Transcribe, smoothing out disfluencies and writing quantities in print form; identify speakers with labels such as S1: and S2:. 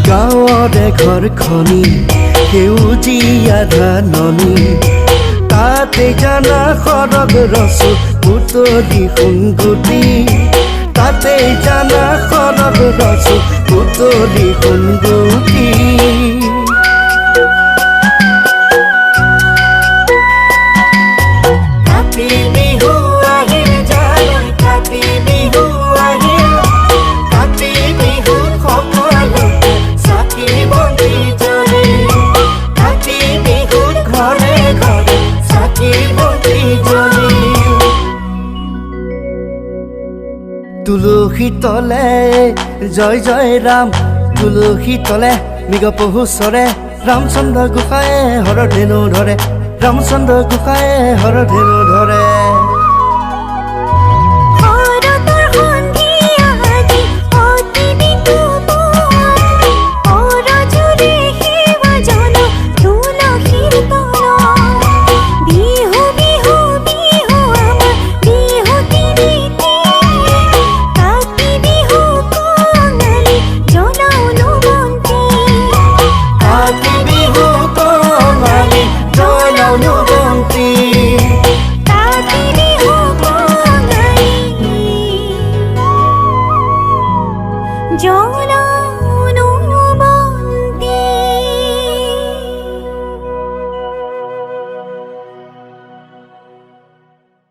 S1: গাঁৱৰে ঘৰখনি সেউজীয়া ধাননি তাতে জানা সৰগ ৰচো পুতলি সোণগুটি তাতে জানা সৰগ ৰচো পুতলি সোণগুটি তুলসী তলে জয় জয় ৰাম তুলসী তলে মৃগ পহু চৰে ৰামচন্দ্ৰ গোসাঁয়ে হৰধেনু ধৰে ৰামচন্দ্ৰ গোসাঁয়ে হৰধেনু ধৰে
S2: Jonah